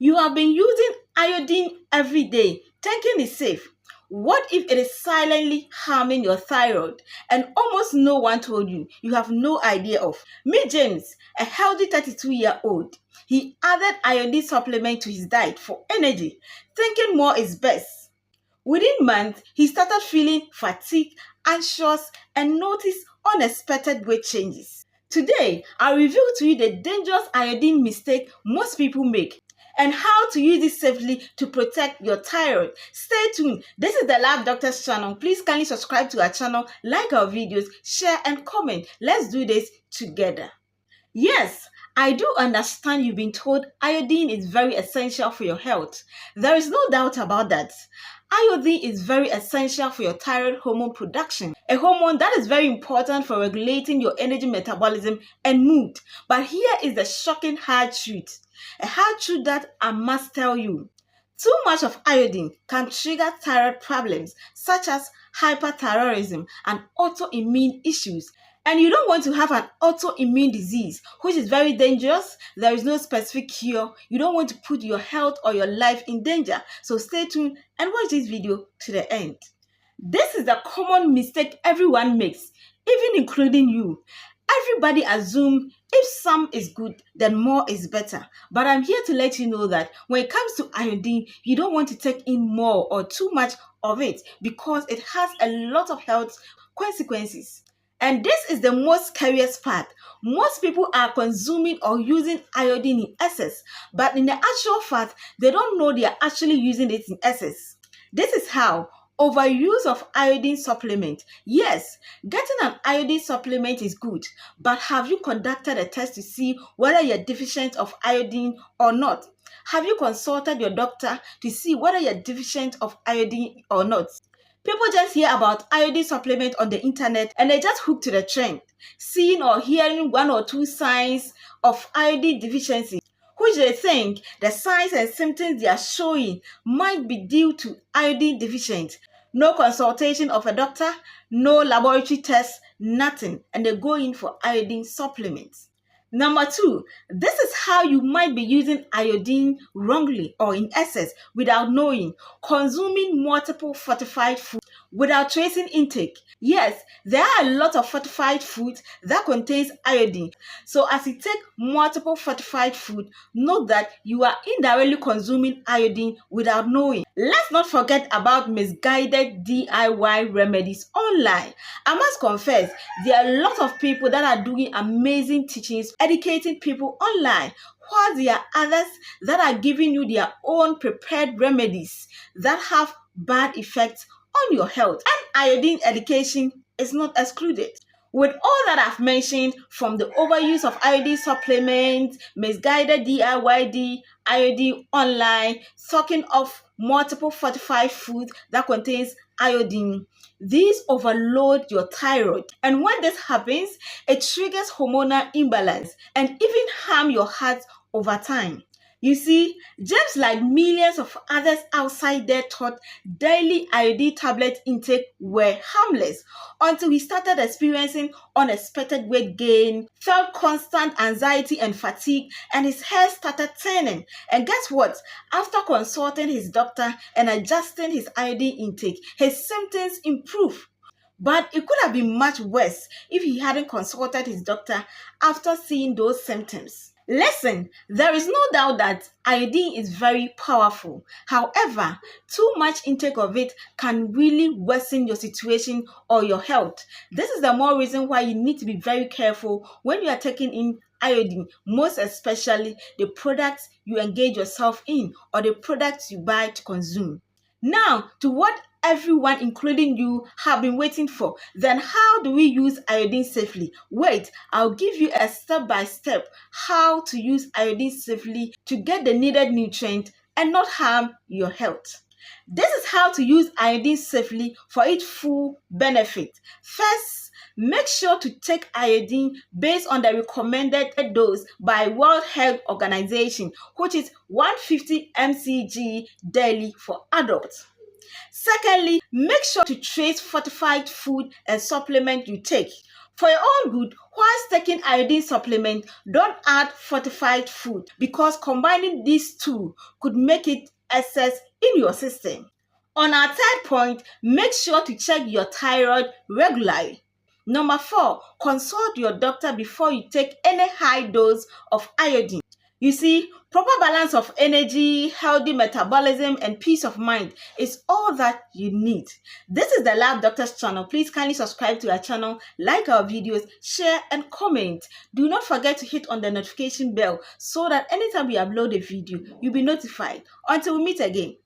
You have been using iodine every day, thinking it's safe. What if it is silently harming your thyroid and almost no one told you? You have no idea of. Meet James, a healthy 32-year-old. He added iodine supplement to his diet for energy, thinking more is best. Within months, he started feeling fatigued, anxious, and noticed unexpected weight changes. Today, I'll reveal to you the dangerous iodine mistake most people make and how to use it safely to protect your thyroid. Stay tuned. This is the Lab Doctor's channel. Please kindly subscribe to our channel, like our videos, share and comment. Let's do this together. Yes, I do understand you've been told iodine is very essential for your health. There is no doubt about that. Iodine is very essential for your thyroid hormone production, a hormone that is very important for regulating your energy metabolism and mood. But here is the shocking hard truth, a hard truth that I must tell you. Too much of iodine can trigger thyroid problems such as hyperthyroidism and autoimmune issues. And you don't want to have an autoimmune disease, which is very dangerous. There is no specific cure. You don't want to put your health or your life in danger. So stay tuned and watch this video to the end. This is the common mistake everyone makes, even including you. Everybody assumes if some is good, then more is better. But I'm here to let you know that when it comes to iodine, you don't want to take in more or too much of it because it has a lot of health consequences. And this is the most scariest part. Most people are consuming or using iodine in excess, but in the actual fact, they don't know they are actually using it in excess. This is how. Overuse of iodine supplement. Yes, getting an iodine supplement is good, but have you conducted a test to see whether you're deficient of iodine or not? Have you consulted your doctor to see whether you're deficient of iodine or not? People just hear about iodine supplement on the internet and they just hook to the trend, seeing or hearing one or two signs of iodine deficiency, which they think the signs and symptoms they are showing might be due to iodine deficiency. No consultation of a doctor, no laboratory tests, nothing, and they go in for iodine supplements. Number two, this is how you might be using iodine wrongly or in excess without knowing. Consuming multiple fortified foods without tracing intake. Yes, there are a lot of fortified foods that contains iodine. So as you take multiple fortified food, note that you are indirectly consuming iodine without knowing. Let's not forget about misguided DIY remedies online. I must confess, there are a lot of people that are doing amazing teachings, educating people online, while there are others that are giving you their own prepared remedies that have bad effects on your health. And iodine education is not excluded. With all that I've mentioned, from the overuse of iodine supplements, misguided DIY iodine online, talking of multiple fortified foods that contains iodine, these overload your thyroid. And when this happens, it triggers hormonal imbalance and even harm your heart over time. You see, James, like millions of others outside there, thought daily iodine tablet intake were harmless until he started experiencing unexpected weight gain, felt constant anxiety and fatigue, and his hair started turning. And guess what? After consulting his doctor and adjusting his iodine intake, his symptoms improved. But it could have been much worse if he hadn't consulted his doctor after seeing those symptoms. Listen, there is no doubt that iodine is very powerful. However, too much intake of it can really worsen your situation or your health. This is the more reason why you need to be very careful when you are taking in iodine, most especially the products you engage yourself in or the products you buy to consume. Now, to what everyone, including you, have been waiting for. Then how do we use iodine safely? Wait, I'll give you a step-by-step how to use iodine safely to get the needed nutrient and not harm your health. This is how to use iodine safely for its full benefit. First, make sure to take iodine based on the recommended dose by World Health Organization, which is 150 mcg daily for adults. Secondly, make sure to trace fortified food and supplement you take. For your own good, whilst taking iodine supplement, don't add fortified food because combining these two could make it excess in your system. On our third point, make sure to check your thyroid regularly. Number 4, consult your doctor before you take any high dose of iodine. You see, proper balance of energy, healthy metabolism, and peace of mind is all that you need. This is the Lab Doctors channel. Please kindly subscribe to our channel, like our videos, share, and comment. Do not forget to hit on the notification bell so that anytime we upload a video, you'll be notified. Until we meet again,